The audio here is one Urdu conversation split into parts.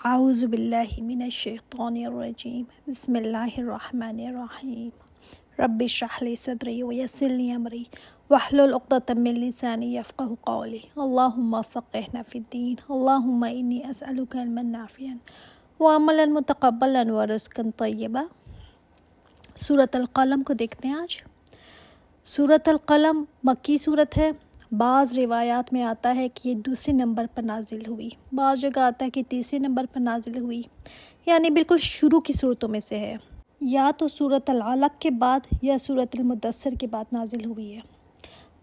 اعوذ باللہ من الشیطان الرجیم بسم اللہ الرحمن الرحیم رب اشرح لی صدری ویسر لی امری واحلل عقدۃ من لسانی یفقہوا قولی اللہم فقہنا فی الدین اللہم انی اسألک علما نافعا وعملا متقبلا ورزقا طیبا۔ سورۃ القلم کو دیکھتے ہیں آج۔ سورۃ القلم مکی سورت ہے۔ بعض روایات میں آتا ہے کہ یہ دوسرے نمبر پر نازل ہوئی، بعض جگہ آتا ہے کہ تیسرے نمبر پر نازل ہوئی، یعنی بالکل شروع کی صورتوں میں سے ہے، یا تو سورۃ العلق کے بعد یا سورۃ المدثر کے بعد نازل ہوئی ہے۔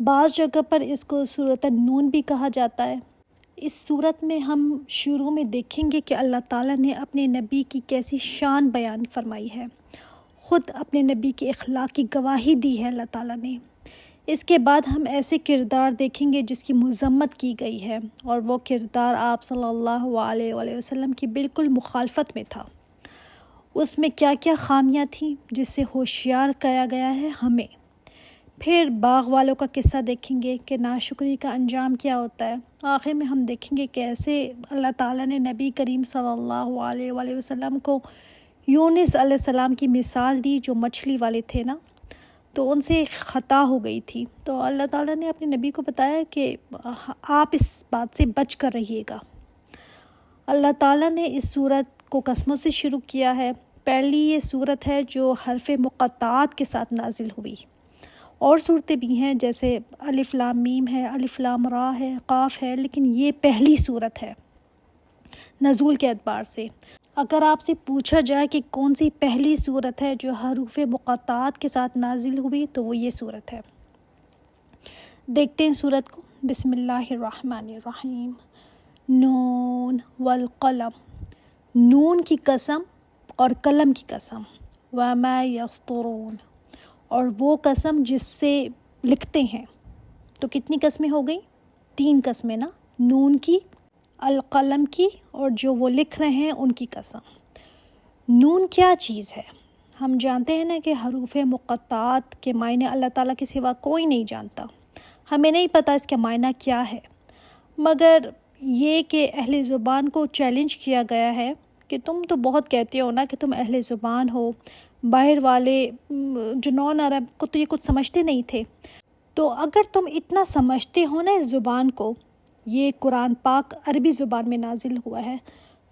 بعض جگہ پر اس کو سورۃ النون بھی کہا جاتا ہے۔ اس سورت میں ہم شروع میں دیکھیں گے کہ اللہ تعالیٰ نے اپنے نبی کی کیسی شان بیان فرمائی ہے، خود اپنے نبی کے اخلاق کی گواہی دی ہے اللہ تعالیٰ نے۔ اس کے بعد ہم ایسے کردار دیکھیں گے جس کی مذمت کی گئی ہے، اور وہ کردار آپ صلی اللہ علیہ وآلہ وسلم کی بالکل مخالفت میں تھا۔ اس میں کیا کیا خامیاں تھیں جس سے ہوشیار کیا گیا ہے ہمیں۔ پھر باغ والوں کا قصہ دیکھیں گے کہ ناشکری کا انجام کیا ہوتا ہے۔ آخر میں ہم دیکھیں گے کیسے اللہ تعالیٰ نے نبی کریم صلی اللہ علیہ وآلہ وسلم کو یونس علیہ السلام کی مثال دی، جو مچھلی والے تھے نا، تو ان سے خطا ہو گئی تھی، تو اللہ تعالیٰ نے اپنے نبی کو بتایا کہ آپ اس بات سے بچ کر رہیے گا۔ اللہ تعالیٰ نے اس سورت کو قسموں سے شروع کیا ہے۔ پہلی یہ سورت ہے جو حرف مقطعات کے ساتھ نازل ہوئی۔ اور صورتیں بھی ہیں جیسے الف لام میم ہے، الف لام را ہے، قاف ہے، لیکن یہ پہلی سورت ہے نزول کے اعتبار سے۔ اگر آپ سے پوچھا جائے کہ کون سی پہلی سورت ہے جو حروف مقطعات کے ساتھ نازل ہوئی، تو وہ یہ سورت ہے۔ دیکھتے ہیں سورت کو۔ بسم اللہ الرحمن الرحیم۔ نون والقلم، نون کی قسم اور قلم کی قسم، وما یسطرون، اور وہ قسم جس سے لکھتے ہیں۔ تو کتنی قسمیں ہو گئیں؟ 3 قسمیں نا، نون کی، القلم کی، اور جو وہ لکھ رہے ہیں ان کی قسم۔ نون کیا چیز ہے؟ ہم جانتے ہیں نا کہ حروف مقطعات کے معنی اللہ تعالیٰ کے سوا کوئی نہیں جانتا۔ ہمیں نہیں پتہ اس کا معنی کیا ہے، مگر یہ کہ اہل زبان کو چیلنج کیا گیا ہے کہ تم تو بہت کہتے ہو نا کہ تم اہل زبان ہو، باہر والے جو نان عرب کو تو یہ کچھ سمجھتے نہیں تھے، تو اگر تم اتنا سمجھتے ہو نا اس زبان کو، یہ قرآن پاک عربی زبان میں نازل ہوا ہے،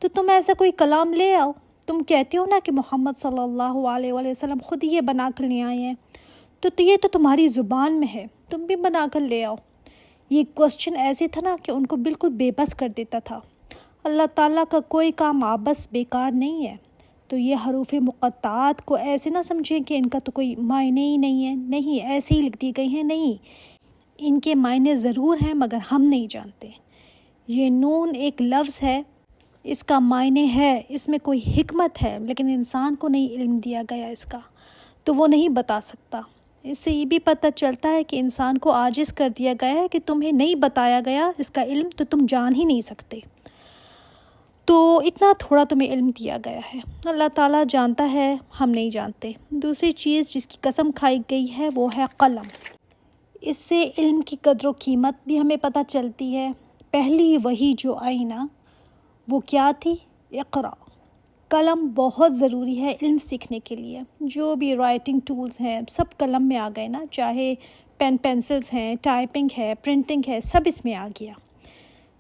تو تم ایسا کوئی کلام لے آؤ۔ تم کہتے ہو نا کہ محمد صلی اللہ علیہ وآلہ وسلم خود یہ بنا کر لے آئے ہیں، تو یہ تو تمہاری زبان میں ہے، تم بھی بنا کر لے آؤ۔ یہ کوسچن ایسے تھا نا کہ ان کو بالکل بے بس کر دیتا تھا۔ اللہ تعالیٰ کا کوئی کام آبس بیکار نہیں ہے، تو یہ حروف مقطعات کو ایسے نہ سمجھیں کہ ان کا تو کوئی معنی ہی نہیں ہے، نہیں، ایسے ہی لکھ دی گئی ہیں، نہیں، ان کے معنی ضرور ہیں مگر ہم نہیں جانتے۔ یہ نون ایک لفظ ہے، اس کا معنی ہے، اس میں کوئی حکمت ہے، لیکن انسان کو نہیں علم دیا گیا اس کا، تو وہ نہیں بتا سکتا۔ اس سے یہ بھی پتہ چلتا ہے کہ انسان کو عاجز کر دیا گیا ہے کہ تمہیں نہیں بتایا گیا اس کا علم، تو تم جان ہی نہیں سکتے، تو اتنا تھوڑا تمہیں علم دیا گیا ہے۔ اللہ تعالیٰ جانتا ہے، ہم نہیں جانتے۔ دوسری چیز جس کی قسم کھائی گئی ہے وہ ہے قلم۔ اس سے علم کی قدر و قیمت بھی ہمیں پتہ چلتی ہے۔ پہلی وحی جو آئی نا، وہ کیا تھی؟ اقرا۔ قلم بہت ضروری ہے علم سیکھنے کے لیے۔ جو بھی رائٹنگ ٹولز ہیں سب قلم میں آ گئے نا، چاہے پینسلز ہیں، ٹائپنگ ہے، پرنٹنگ ہے، سب اس میں آ گیا۔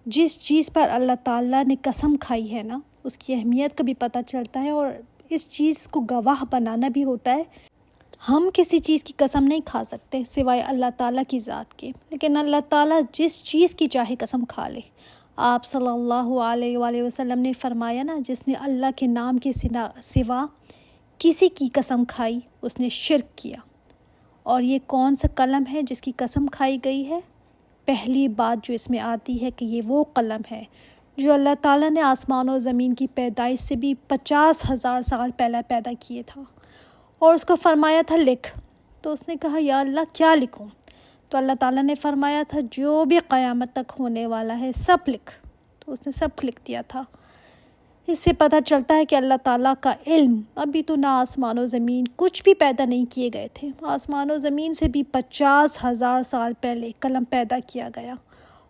جس چیز پر اللہ تعالیٰ نے قسم کھائی ہے نا، اس کی اہمیت کا بھی پتہ چلتا ہے، اور اس چیز کو گواہ بنانا بھی ہوتا ہے۔ ہم کسی چیز کی قسم نہیں کھا سکتے سوائے اللہ تعالیٰ کی ذات کے، لیکن اللہ تعالیٰ جس چیز کی چاہے قسم کھا لے۔ آپ صلی اللہ علیہ وآلہ وسلم نے فرمایا نا، جس نے اللہ کے نام کے سوا کسی کی قسم کھائی اس نے شرک کیا۔ اور یہ کون سا قلم ہے جس کی قسم کھائی گئی ہے؟ پہلی بات جو اس میں آتی ہے کہ یہ وہ قلم ہے جو اللہ تعالیٰ نے آسمان و زمین کی پیدائش سے بھی 50,000 سال پہلے پیدا کیے تھا، اور اس کو فرمایا تھا لکھ۔ تو اس نے کہا یا اللہ کیا لکھوں؟ تو اللہ تعالیٰ نے فرمایا تھا جو بھی قیامت تک ہونے والا ہے سب لکھ۔ تو اس نے سب لکھ دیا تھا۔ اس سے پتہ چلتا ہے کہ اللہ تعالیٰ کا علم، ابھی تو نہ آسمان و زمین کچھ بھی پیدا نہیں کیے گئے تھے، آسمان و زمین سے بھی 50,000 سال پہلے قلم پیدا کیا گیا،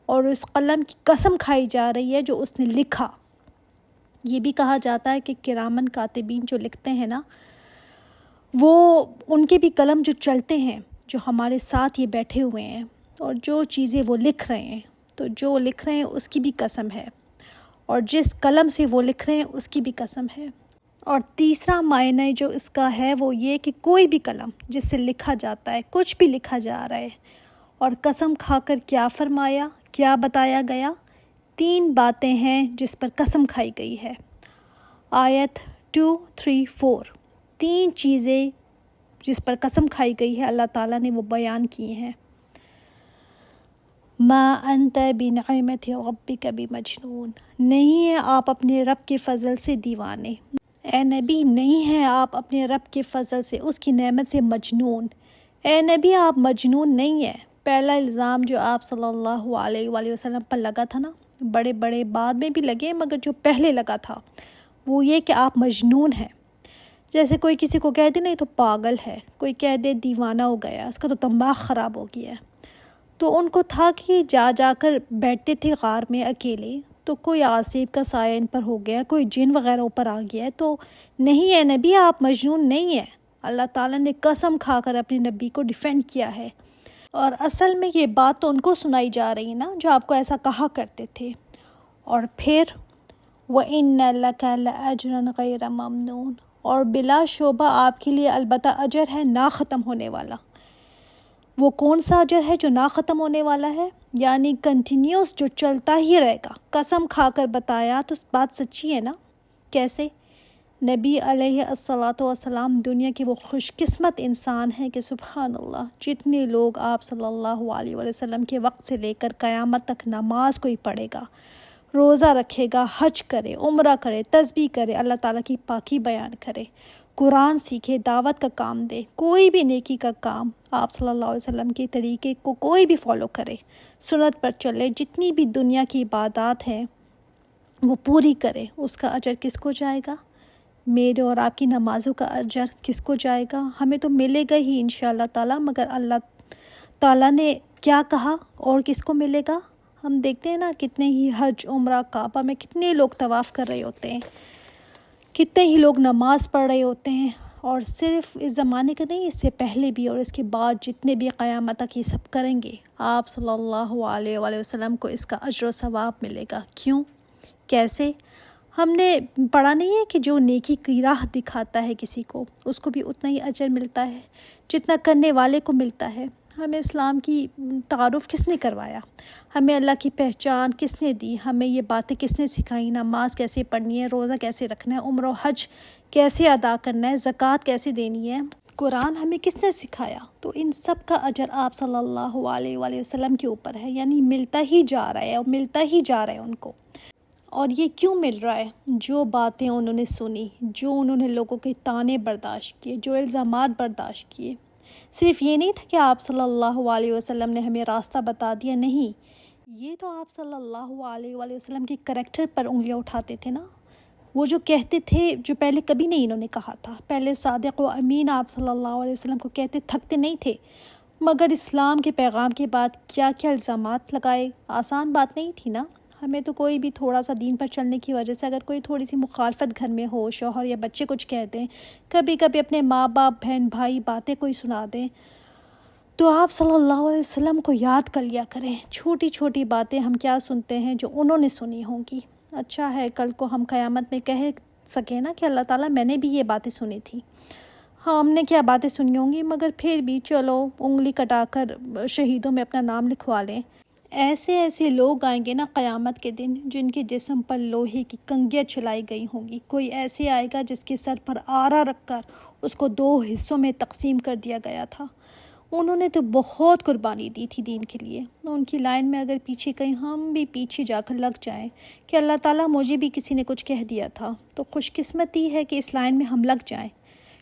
اور اس قلم کی قسم کھائی جا رہی ہے جو اس نے لکھا۔ یہ بھی کہا جاتا ہے کہ کرامن کاتبین جو لکھتے ہیں نا، وہ ان کے بھی قلم جو چلتے ہیں، جو ہمارے ساتھ یہ بیٹھے ہوئے ہیں، اور جو چیزیں وہ لکھ رہے ہیں، تو جو لکھ رہے ہیں اس کی بھی قسم ہے، اور جس قلم سے وہ لکھ رہے ہیں اس کی بھی قسم ہے۔ اور تیسرا معنی جو اس کا ہے وہ یہ کہ کوئی بھی قلم جس سے لکھا جاتا ہے، کچھ بھی لکھا جا رہا ہے، اور قسم کھا کر کیا فرمایا، کیا بتایا گیا؟ 3 باتیں ہیں جس پر قسم کھائی گئی ہے۔ آیت 2، 3، 4، 3 چیزیں جس پر قسم کھائی گئی ہے اللہ تعالیٰ نے وہ بیان کی ہیں۔ ما انت بنعمت ربک بمجنون، نہیں ہے آپ اپنے رب کے فضل سے دیوانے، اے نبی نہیں ہے آپ اپنے رب کے فضل سے، اس کی نعمت سے مجنون۔ اے نبی آپ مجنون نہیں ہیں۔ پہلا الزام جو آپ صلی اللہ علیہ وآلہ وسلم پر لگا تھا نا، بڑے بڑے بعد میں بھی لگے، مگر جو پہلے لگا تھا وہ یہ کہ آپ مجنون ہیں۔ جیسے کوئی کسی کو کہہ دے نہیں تو پاگل ہے، کوئی کہہ دے دیوانہ ہو گیا، اس کا تو دماغ خراب ہو گیا ہے۔ تو ان کو تھا کہ جا کر بیٹھتے تھے غار میں اکیلے، تو کوئی آصف کا سایہ ان پر ہو گیا، کوئی جن وغیرہ اوپر آ گیا ہے، تو نہیں ہے نبی آپ مجنون نہیں ہیں۔ اللہ تعالیٰ نے قسم کھا کر اپنے نبی کو ڈیفینڈ کیا ہے، اور اصل میں یہ بات تو ان کو سنائی جا رہی ہے نا جو آپ کو ایسا کہا کرتے تھے۔ اور پھر وَإِنَّ لَكَ لَأَجْرًا غَيْرَ مَمْنُونٍ، اور بلا شبہ آپ کے لیے البتہ اجر ہے نہ ختم ہونے والا۔ وہ کون سا اجر ہے جو نہ ختم ہونے والا ہے؟ یعنی کنٹینیوس، جو چلتا ہی رہے گا۔ قسم کھا کر بتایا تو بات سچی ہے نا۔ کیسے؟ نبی علیہ الصلاۃ والسلام دنیا کے وہ خوش قسمت انسان ہیں کہ سبحان اللہ، جتنے لوگ آپ صلی اللہ علیہ وآلہ وسلم کے وقت سے لے کر قیامت تک نماز کوئی پڑھے گا، روزہ رکھے گا، حج کرے، عمرہ کرے، تسبیح کرے، اللہ تعالیٰ کی پاکی بیان کرے، قرآن سیکھے، دعوت کا کام دے، کوئی بھی نیکی کا کام، آپ صلی اللہ علیہ وسلم کے طریقے کو کوئی بھی فالو کرے، سنت پر چلے، جتنی بھی دنیا کی عبادات ہیں وہ پوری کرے، اس کا اجر کس کو جائے گا؟ میرے اور آپ کی نمازوں کا اجر کس کو جائے گا؟ ہمیں تو ملے گا ہی انشاءاللہ تعالیٰ، مگر اللہ تعالیٰ نے کیا کہا اور کس کو ملے گا؟ ہم دیکھتے ہیں نا کتنے ہی حج، عمرہ، کعبہ میں کتنے لوگ طواف کر رہے ہوتے ہیں، کتنے ہی لوگ نماز پڑھ رہے ہوتے ہیں، اور صرف اس زمانے کا نہیں، اس سے پہلے بھی اور اس کے بعد جتنے بھی قیامت تک یہ سب کریں گے، آپ صلی اللہ علیہ وآلہ وسلم کو اس کا اجر و ثواب ملے گا۔ کیوں؟ کیسے؟ ہم نے پڑھا نہیں ہے کہ جو نیکی کی راہ دکھاتا ہے کسی کو، اس کو بھی اتنا ہی اجر ملتا ہے جتنا کرنے والے کو ملتا ہے۔ ہمیں اسلام کی تعارف کس نے کروایا؟ ہمیں اللہ کی پہچان کس نے دی؟ ہمیں یہ باتیں کس نے سکھائیں؟ نماز کیسے پڑھنی ہے، روزہ کیسے رکھنا ہے، عمرہ و حج کیسے ادا کرنا ہے، زکوٰۃ کیسے دینی ہے، قرآن ہمیں کس نے سکھایا؟ تو ان سب کا اجر آپ صلی اللہ علیہ وآلہ وسلم کے اوپر ہے، یعنی ملتا ہی جا رہا ہے اور ملتا ہی جا رہا ہے ان کو۔ اور یہ کیوں مل رہا ہے؟ جو باتیں انہوں نے سنی، جو انہوں نے لوگوں کے طعنے برداشت کیے، جو الزامات برداشت کیے۔ صرف یہ نہیں تھا کہ آپ صلی اللہ علیہ وسلم نے ہمیں راستہ بتا دیا، نہیں، یہ تو آپ صلی اللہ علیہ وآلہ وسلم کے کریکٹر پر انگلیاں اٹھاتے تھے نا۔ وہ جو کہتے تھے، جو پہلے کبھی نہیں انہوں نے کہا تھا، پہلے صادق و امین آپ صلی اللہ علیہ وسلم کو کہتے تھکتے نہیں تھے، مگر اسلام کے پیغام کے بعد کیا کیا الزامات لگائے۔ آسان بات نہیں تھی نا۔ ہمیں تو کوئی بھی تھوڑا سا دین پر چلنے کی وجہ سے اگر کوئی تھوڑی سی مخالفت گھر میں ہو، شوہر یا بچے کچھ کہہ دیں، کبھی کبھی اپنے ماں باپ، بہن بھائی باتیں کوئی سنا دیں، تو آپ صلی اللہ علیہ وسلم کو یاد کر لیا کریں۔ چھوٹی چھوٹی باتیں ہم کیا سنتے ہیں جو انہوں نے سنی ہوں گی، اچھا ہے کل کو ہم قیامت میں کہہ سکیں نا کہ اللہ تعالیٰ میں نے بھی یہ باتیں سنی تھی۔ ہاں، ہم نے کیا باتیں سنی ہوں گی، مگر پھر بھی چلو انگلی کٹا کر شہیدوں میں اپنا نام لکھوا لیں۔ ایسے لوگ آئیں گے نا قیامت کے دن جن کے جسم پر لوہے کی کنگیاں چلائی گئی ہوں گی۔ کوئی ایسے آئے گا جس کے سر پر آرا رکھ کر اس کو 2 حصوں میں تقسیم کر دیا گیا تھا۔ انہوں نے تو بہت قربانی دی تھی دین کے لیے۔ ان کی لائن میں اگر پیچھے کہیں ہم بھی پیچھے جا کر لگ جائیں کہ اللہ تعالیٰ مجھے بھی کسی نے کچھ کہہ دیا تھا، تو خوش قسمتی ہے کہ اس لائن میں ہم لگ جائیں۔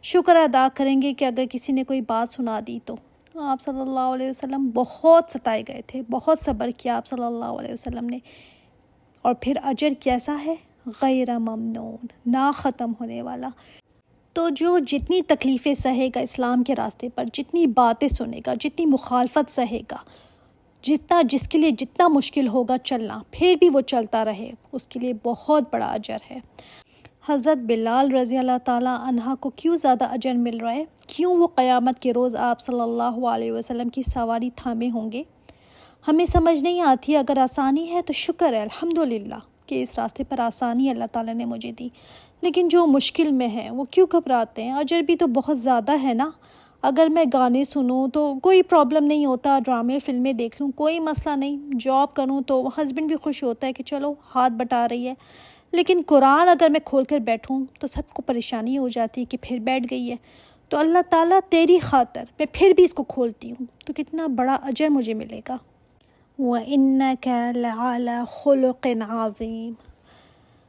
شکر ادا کریں گے کہ اگر کسی نے کوئی بات سنا دی تو۔ آپ صلی اللہ علیہ وسلم بہت ستائے گئے تھے، بہت صبر کیا آپ صلی اللہ علیہ وسلم نے، اور پھر اجر کیسا ہے؟ غیر ممنون، نہ ختم ہونے والا۔ تو جو جتنی تکلیفیں سہے گا اسلام کے راستے پر، جتنی باتیں سنے گا، جتنی مخالفت سہے گا، جس کے لیے جتنا مشکل ہوگا چلنا پھر بھی وہ چلتا رہے، اس کے لیے بہت بڑا اجر ہے۔ حضرت بلال رضی اللہ تعالیٰ عنہ کو کیوں زیادہ اجر مل رہا ہے؟ کیوں وہ قیامت کے روز آپ صلی اللہ علیہ وسلم کی سواری تھامے ہوں گے؟ ہمیں سمجھ نہیں آتی، اگر آسانی ہے تو شکر ہے الحمدللہ کہ اس راستے پر آسانی اللہ تعالیٰ نے مجھے دی، لیکن جو مشکل میں ہے وہ کیوں گھبراتے ہیں؟ اجر بھی تو بہت زیادہ ہے نا۔ اگر میں گانے سنوں تو کوئی پرابلم نہیں ہوتا، ڈرامے فلمیں دیکھ لوں کوئی مسئلہ نہیں، جاب کروں تو ہسبینڈ بھی خوش ہوتا ہے کہ چلو ہاتھ بٹا رہی ہے، لیکن قرآن اگر میں کھول کر بیٹھوں تو سب کو پریشانی ہو جاتی ہے کہ پھر بیٹھ گئی ہے، تو اللہ تعالیٰ تیری خاطر میں پھر بھی اس کو کھولتی ہوں تو کتنا بڑا اجر مجھے ملے گا۔ وَإِنَّكَ لَعَلَى خُلُقٍ عَظِيمٍ۔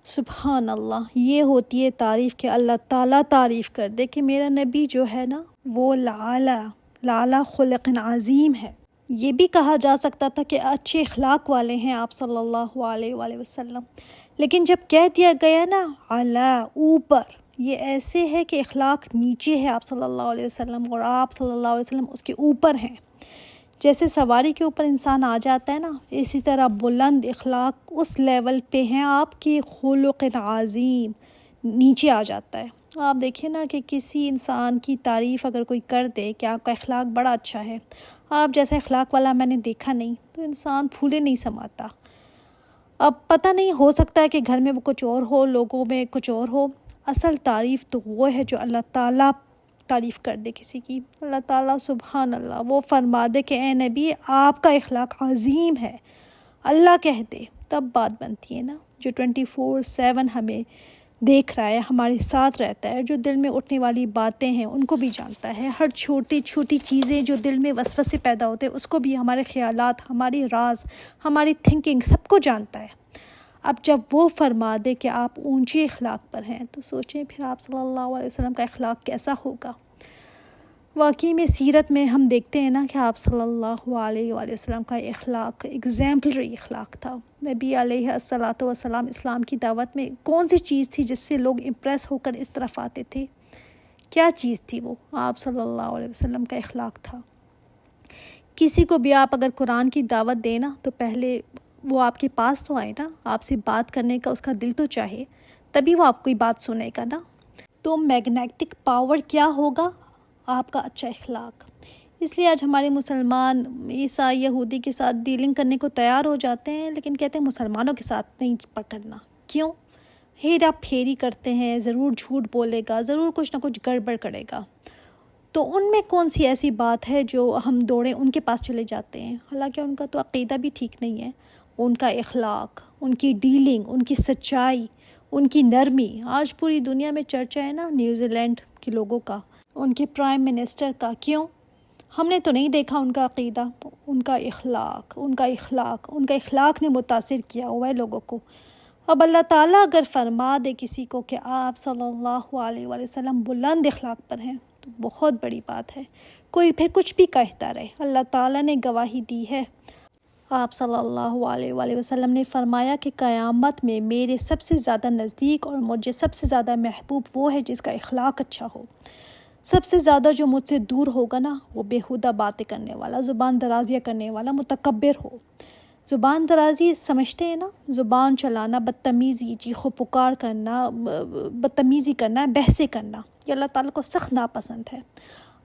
سبحان اللہ، یہ ہوتی ہے تعریف کہ اللہ تعالیٰ تعریف کر دے کہ میرا نبی جو ہے نا وہ لعلی خلق عظیم ہے۔ یہ بھی کہا جا سکتا تھا کہ اچھے اخلاق والے ہیں آپ صلی اللہ علیہ وآلہ وسلم، لیکن جب کہہ دیا گیا نا علی اوپر، یہ ایسے ہے کہ اخلاق نیچے ہے آپ صلی اللہ علیہ وسلم اور آپ صلی اللہ علیہ وسلم اس کے اوپر ہیں۔ جیسے سواری کے اوپر انسان آ جاتا ہے نا، اسی طرح بلند اخلاق اس لیول پہ ہیں آپ کی خلق عظیم نیچے آ جاتا ہے۔ آپ دیکھیں نا کہ کسی انسان کی تعریف اگر کوئی کر دے کہ آپ کا اخلاق بڑا اچھا ہے، آپ جیسا اخلاق والا میں نے دیکھا نہیں، تو انسان پھولے نہیں سماتا۔ اب پتہ نہیں، ہو سکتا ہے کہ گھر میں وہ کچھ اور ہو، لوگوں میں کچھ اور ہو، اصل تعریف تو وہ ہے جو اللہ تعالیٰ تعریف کر دے کسی کی۔ اللہ تعالیٰ سبحان اللہ وہ فرما دے کہ اے نبی آپ کا اخلاق عظیم ہے، اللہ کہہ دے، تب بات بنتی ہے نا۔ جو 24/7 ہمیں دیکھ رہا ہے، ہمارے ساتھ رہتا ہے، جو دل میں اٹھنے والی باتیں ہیں ان کو بھی جانتا ہے، ہر چھوٹی چھوٹی چیزیں جو دل میں وسوسے پیدا ہوتے ہیں اس کو بھی، ہمارے خیالات، ہماری راز، ہماری تھنکنگ سب کو جانتا ہے۔ اب جب وہ فرما دے کہ آپ اونچے اخلاق پر ہیں تو سوچیں پھر آپ صلی اللہ علیہ وسلم کا اخلاق کیسا ہوگا۔ واقعی میں سیرت میں ہم دیکھتے ہیں نا کہ آپ صلی اللہ علیہ وآلہ وسلم کا اخلاق ایگزامپلری اخلاق تھا۔ نبی علیہ الصلاۃ والسلام اسلام کی دعوت میں کون سی چیز تھی جس سے لوگ امپریس ہو کر اس طرف آتے تھے؟ کیا چیز تھی وہ؟ آپ صلی اللہ علیہ وسلم کا اخلاق تھا۔ کسی کو بھی آپ اگر قرآن کی دعوت دیں نا تو پہلے وہ آپ کے پاس تو آئے نا، آپ سے بات کرنے کا اس کا دل تو چاہے، تبھی وہ آپ کی بات سنے گا نا۔ تو میگنیٹک پاور کیا ہوگا؟ آپ کا اچھا اخلاق۔ اس لیے آج ہمارے مسلمان عیسائی یہودی کے ساتھ ڈیلنگ کرنے کو تیار ہو جاتے ہیں، لیکن کہتے ہیں مسلمانوں کے ساتھ نہیں پکڑنا۔ کیوں؟ ہیرا پھیری کرتے ہیں، ضرور جھوٹ بولے گا، ضرور کچھ نہ کچھ گڑبڑ کرے گا، تو ان میں کون سی ایسی بات ہے جو ہم دوڑیں ان کے پاس چلے جاتے ہیں؟ حالانکہ ان کا تو عقیدہ بھی ٹھیک نہیں ہے، ان کا اخلاق، ان کی ڈیلنگ، ان کی سچائی، ان کی نرمی۔ آج پوری دنیا میں چرچا ہے نا نیوزی لینڈ کے لوگوں کا، ان کے پرائم منسٹر کا۔ کیوں؟ ہم نے تو نہیں دیکھا ان کا عقیدہ، ان کا اخلاق نے متاثر کیا ہوا ہے لوگوں کو۔ اب اللہ تعالیٰ اگر فرما دے کسی کو کہ آپ صلی اللہ علیہ وآلہ وسلم بلند اخلاق پر ہیں تو بہت بڑی بات ہے۔ کوئی پھر کچھ بھی کہتا رہے، اللہ تعالیٰ نے گواہی دی ہے۔ آپ صلی اللہ علیہ وآلہ وسلم نے فرمایا کہ قیامت میں میرے سب سے زیادہ نزدیک اور مجھے سب سے زیادہ محبوب وہ ہے جس کا اخلاق اچھا ہو۔ سب سے زیادہ جو مجھ سے دور ہوگا نا وہ بیہودہ باتیں کرنے والا، زبان درازیاں کرنے والا، متکبر ہو۔ زبان درازی سمجھتے ہیں نا، زبان چلانا، بدتمیزی، چیخ و پکار کرنا، بدتمیزی کرنا، بحثیں کرنا، یہ اللہ تعالیٰ کو سخت ناپسند ہے۔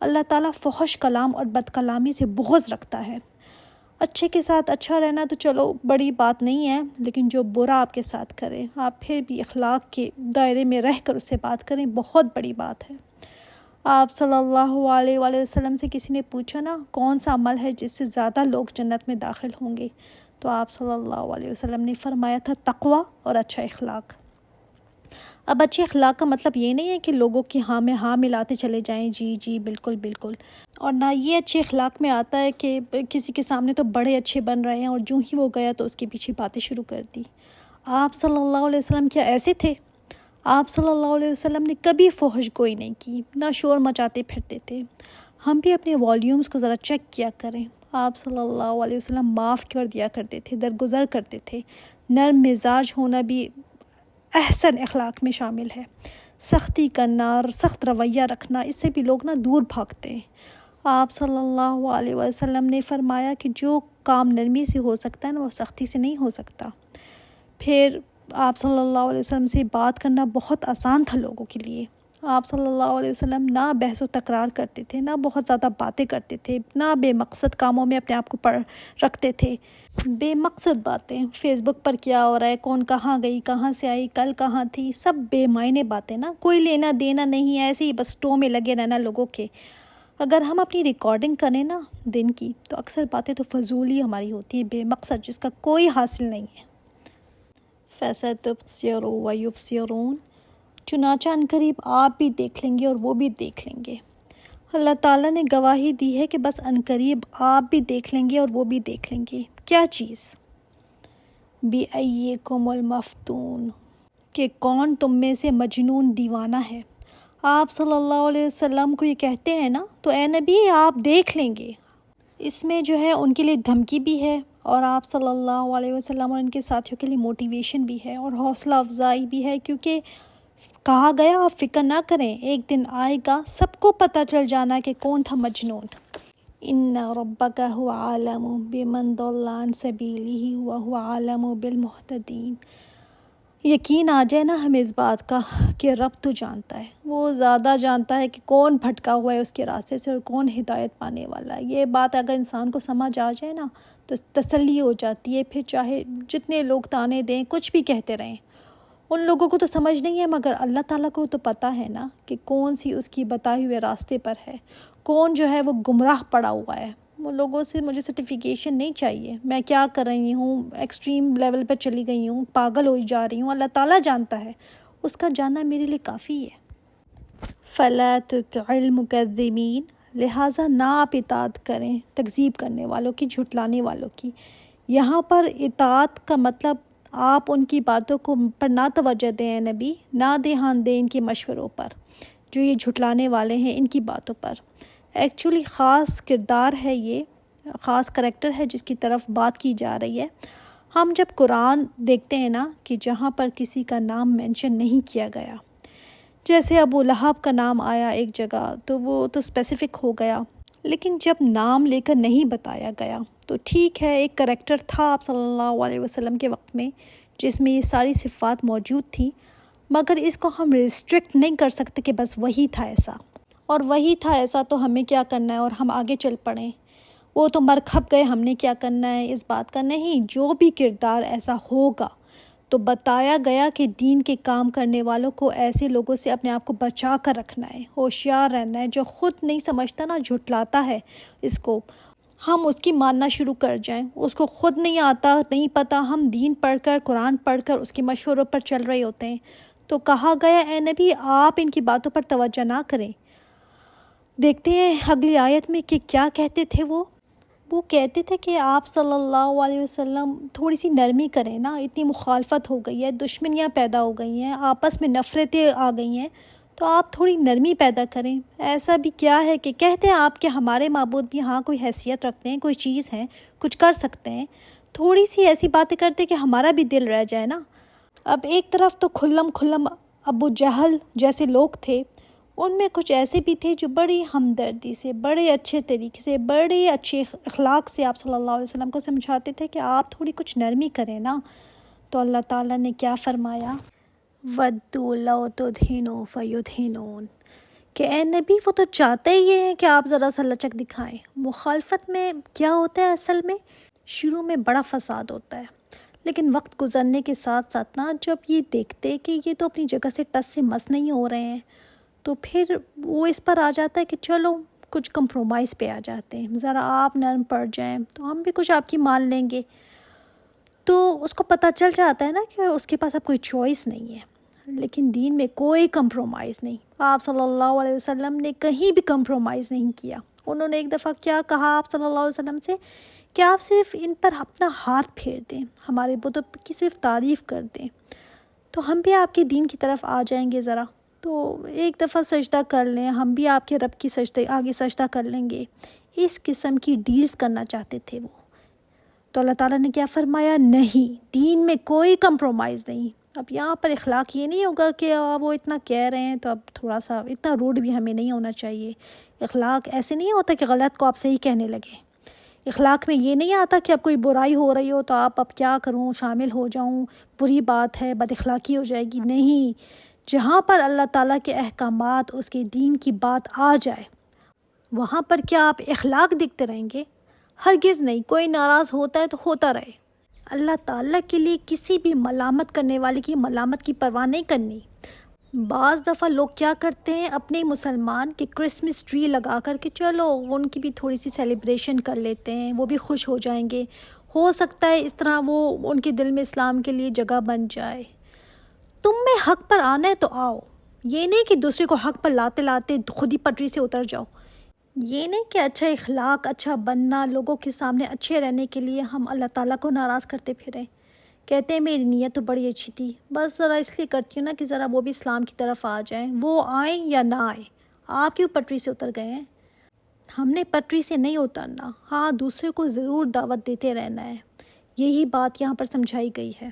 اللہ تعالیٰ فحش کلام اور بد کلامی سے بغض رکھتا ہے۔ اچھے کے ساتھ اچھا رہنا تو چلو بڑی بات نہیں ہے، لیکن جو برا آپ کے ساتھ کرے آپ پھر بھی اخلاق کے دائرے میں رہ کر اس سے بات کریں، بہت بڑی بات ہے۔ آپ صلی اللہ علیہ وآلہ وسلم سے کسی نے پوچھا نا کون سا عمل ہے جس سے زیادہ لوگ جنت میں داخل ہوں گے، تو آپ صلی اللہ علیہ وسلم نے فرمایا تھا تقوی اور اچھا اخلاق۔ اب اچھے اخلاق کا مطلب یہ نہیں ہے کہ لوگوں کی ہاں میں ہاں ملاتے چلے جائیں، جی جی بالکل بالکل، اور نہ یہ اچھے اخلاق میں آتا ہے کہ کسی کے سامنے تو بڑے اچھے بن رہے ہیں اور جو ہی وہ گیا تو اس کے پیچھے باتیں شروع کر دی۔ آپ صلی اللہ علیہ وسلم کیا ایسے تھے؟ آپ صلی اللہ علیہ وسلم نے کبھی فحش گوئی نہیں کی، نہ شور مچاتے پھرتے تھے۔ ہم بھی اپنے والیومز کو ذرا چیک کیا کریں۔ آپ صلی اللہ علیہ وسلم معاف کر دیا کرتے تھے، درگزر کرتے تھے۔ نرم مزاج ہونا بھی احسن اخلاق میں شامل ہے۔ سختی کرنا اور سخت رویہ رکھنا، اس سے بھی لوگ نا دور بھاگتے ہیں۔ آپ صلی اللہ علیہ وسلم نے فرمایا کہ جو کام نرمی سے ہو سکتا ہے نا وہ سختی سے نہیں ہو سکتا۔ پھر آپ صلی اللہ علیہ وسلم سے بات کرنا بہت آسان تھا لوگوں کے لیے۔ آپ صلی اللہ علیہ وسلم نہ بحث و تکرار کرتے تھے، نہ بہت زیادہ باتیں کرتے تھے، نہ بے مقصد کاموں میں اپنے آپ کو رکھتے تھے۔ بے مقصد باتیں، فیس بک پر کیا ہو رہا ہے، کون کہاں گئی، کہاں سے آئی، کل کہاں تھی، سب بے معنی باتیں نا، کوئی لینا دینا نہیں، ایسے ہی بس ٹو میں لگے رہنا لوگوں کے۔ اگر ہم اپنی ریکارڈنگ کریں نا دن کی تو اکثر باتیں تو فضول ہی ہماری ہوتی ہیں، بے مقصد، جس کا کوئی حاصل نہیں ہے۔ فَسَتُبْصِرُ وَيُبْصِرُونَ، چنانچہ عنقریب آپ بھی دیکھ لیں گے اور وہ بھی دیکھ لیں گے۔ اللہ تعالیٰ نے گواہی دی ہے کہ بس عنقریب آپ بھی دیکھ لیں گے اور وہ بھی دیکھ لیں گے۔ کیا چیز؟ بِأَيِّكُمُ الْمَفْتُونُ، کہ کون تم میں سے مجنون دیوانہ ہے۔ آپ صلی اللہ علیہ وسلم کو یہ کہتے ہیں نا تو اے نبی آپ دیکھ لیں گے، اس میں جو ہے ان کے لیے دھمکی بھی ہے، اور آپ صلی اللہ علیہ وسلم اور ان کے ساتھیوں کے لیے موٹیویشن بھی ہے اور حوصلہ افزائی بھی ہے، کیونکہ کہا گیا آپ فکر نہ کریں، ایک دن آئے گا سب کو پتہ چل جانا کہ کون تھا مجنون۔ ان ربک هو عالم بمن ضل عن سبیلہ وہو عالم بالمہتدین۔ یقین آ جائے نا ہمیں اس بات کا کہ رب تو جانتا ہے، وہ زیادہ جانتا ہے کہ کون بھٹکا ہوا ہے اس کے راستے سے اور کون ہدایت پانے والا ہے۔ یہ بات اگر انسان کو سمجھ آ جائے نا تو تسلی ہو جاتی ہے، پھر چاہے جتنے لوگ تانے دیں، کچھ بھی کہتے رہیں، ان لوگوں کو تو سمجھ نہیں ہے، مگر اللہ تعالیٰ کو تو پتہ ہے نا کہ کون سی اس کی بتائے ہوئے راستے پر ہے، کون جو ہے وہ گمراہ پڑا ہوا ہے۔ وہ لوگوں سے مجھے سرٹیفیکیشن نہیں چاہیے، میں کیا کر رہی ہوں، ایکسٹریم لیول پہ چلی گئی ہوں، پاگل ہوئی جا رہی ہوں، اللہ تعالیٰ جانتا ہے، اس کا جاننا میرے لیے کافی ہے۔ فَلَا تُطِعِ الْمُكَذِّبِينَ، لہٰذا نہ آپ اطاعت کریں تکذیب کرنے والوں کی، جھٹلانے والوں کی۔ یہاں پر اطاعت کا مطلب آپ ان کی باتوں کو پر نہ توجہ دیں نبی، نہ دھیان دیں ان کے مشوروں پر، جو یہ جھٹلانے والے ہیں ان کی باتوں پر۔ ایکچولی خاص کردار ہے، یہ خاص کریکٹر ہے جس کی طرف بات کی جا رہی ہے۔ ہم جب قرآن دیکھتے ہیں نا کہ جہاں پر کسی کا نام مینشن نہیں کیا گیا، جیسے ابو لہب کا نام آیا ایک جگہ تو وہ تو اسپیسیفک ہو گیا، لیکن جب نام لے کر نہیں بتایا گیا تو ٹھیک ہے، ایک کریکٹر تھا آپ صلی اللہ علیہ وسلم کے وقت میں جس میں یہ ساری صفات موجود تھیں، مگر اس کو ہم ریسٹرکٹ نہیں کر سکتے کہ بس وہی تھا ایسا، اور وہی تھا ایسا تو ہمیں کیا کرنا ہے اور ہم آگے چل پڑیں، وہ تو مر کھپ گئے، ہم نے کیا کرنا ہے اس بات کا نہیں۔ جو بھی کردار ایسا ہوگا تو بتایا گیا کہ دین کے کام کرنے والوں کو ایسے لوگوں سے اپنے آپ کو بچا کر رکھنا ہے، ہوشیار رہنا ہے، جو خود نہیں سمجھتا نا جھٹلاتا ہے اس کو، ہم اس کی ماننا شروع کر جائیں، اس کو خود نہیں آتا، نہیں پتہ، ہم دین پڑھ کر قرآن پڑھ کر اس کے مشوروں پر چل رہے ہوتے ہیں، تو کہا گیا اے نبی آپ ان کی باتوں پر توجہ نہ کریں۔ دیکھتے ہیں اگلی آیت میں کہ کیا کہتے تھے وہ کہتے تھے کہ آپ صلی اللہ علیہ وسلم تھوڑی سی نرمی کریں نا، اتنی مخالفت ہو گئی ہے، دشمنیاں پیدا ہو گئی ہیں، آپس میں نفرتیں آ گئی ہیں، تو آپ تھوڑی نرمی پیدا کریں۔ ایسا بھی کیا ہے کہ کہتے ہیں آپ کہ ہمارے معبود بھی ہاں کوئی حیثیت رکھتے ہیں، کوئی چیز ہے، کچھ کر سکتے ہیں، تھوڑی سی ایسی باتیں کرتے کہ ہمارا بھی دل رہ جائے نا۔ اب ایک طرف تو کھلم ابو جہل جیسے لوگ تھے، ان میں کچھ ایسے بھی تھے جو بڑی ہمدردی سے، بڑے اچھے طریقے سے، بڑے اچھے اخلاق سے آپ صلی اللہ علیہ وسلم کو سمجھاتے تھے کہ آپ تھوڑی کچھ نرمی کریں نا۔ تو اللہ تعالیٰ نے کیا فرمایا؟ وَدُّوا لَوْ تُدْہِنُوا فَيُدْہِنُونَ، کہ اے نبی وہ تو چاہتے ہی یہ ہیں کہ آپ ذرا سا لچک دکھائیں۔ مخالفت میں کیا ہوتا ہے اصل میں؟ شروع میں بڑا فساد ہوتا ہے، لیکن وقت گزرنے کے ساتھ ساتھ نا جب یہ دیکھتے کہ یہ تو اپنی جگہ سے ٹس سے مس نہیں ہو رہے ہیں، تو پھر وہ اس پر آ جاتا ہے کہ چلو کچھ کمپرومائز پہ آ جاتے ہیں، ذرا آپ نرم پڑ جائیں تو ہم بھی کچھ آپ کی مان لیں گے۔ تو اس کو پتہ چل جاتا ہے نا کہ اس کے پاس اب کوئی چوائس نہیں ہے، لیکن دین میں کوئی کمپرومائز نہیں۔ آپ صلی اللہ علیہ وسلم نے کہیں بھی کمپرومائز نہیں کیا۔ انہوں نے ایک دفعہ کیا کہا آپ صلی اللہ علیہ وسلم سے کہ آپ صرف ان پر اپنا ہاتھ پھیر دیں، ہمارے بتوں کی صرف تعریف کر دیں تو ہم بھی آپ کے دین کی طرف آ جائیں گے ذرا، تو ایک دفعہ سجدہ کر لیں، ہم بھی آپ کے رب کی آگے سجدہ کر لیں گے۔ اس قسم کی ڈیلز کرنا چاہتے تھے وہ۔ تو اللہ تعالیٰ نے کیا فرمایا؟ نہیں، دین میں کوئی کمپرومائز نہیں، اب یہاں پر اخلاق یہ نہیں ہوگا کہ وہ اتنا کہہ رہے ہیں تو اب تھوڑا سا اتنا روڈ بھی ہمیں نہیں ہونا چاہیے. اخلاق ایسے نہیں ہوتا کہ غلط کو آپ صحیح کہنے لگے. اخلاق میں یہ نہیں آتا کہ اب کوئی برائی ہو رہی ہو تو آپ اب کیا کروں، شامل ہو جاؤں، بری بات ہے، بد اخلاقی ہو جائے گی. نہیں، جہاں پر اللہ تعالیٰ کے احکامات، اس کے دین کی بات آ جائے وہاں پر کیا آپ اخلاق دیکھتے رہیں گے؟ ہرگز نہیں. کوئی ناراض ہوتا ہے تو ہوتا رہے. اللہ تعالیٰ کے لیے کسی بھی ملامت کرنے والے کی ملامت کی پرواہ نہیں کرنی. بعض دفعہ لوگ کیا کرتے ہیں، اپنے مسلمان کے کرسمس ٹری لگا کر کے چلو ان کی بھی تھوڑی سی سیلیبریشن کر لیتے ہیں، وہ بھی خوش ہو جائیں گے. ہو سکتا ہے اس طرح وہ ان کے دل میں اسلام کے لیے جگہ بن جائے. تم میں حق پر آنا ہے تو آؤ. یہ نہیں کہ دوسرے کو حق پر لاتے لاتے خود ہی پٹری سے اتر جاؤ. یہ نہیں کہ اچھا اخلاق، اچھا بننا، لوگوں کے سامنے اچھے رہنے کے لیے ہم اللہ تعالیٰ کو ناراض کرتے پھریں. کہتے ہیں میری نیت تو بڑی اچھی تھی، بس ذرا اس لیے کرتی ہوں نا کہ ذرا وہ بھی اسلام کی طرف آ جائیں. وہ آئیں یا نہ آئیں، آپ کیوں پٹری سے اتر گئے ہیں؟ ہم نے پٹری سے نہیں اترنا. ہاں، دوسرے کو ضرور دعوت دیتے رہنا ہے. یہی بات یہاں پر سمجھائی گئی ہے.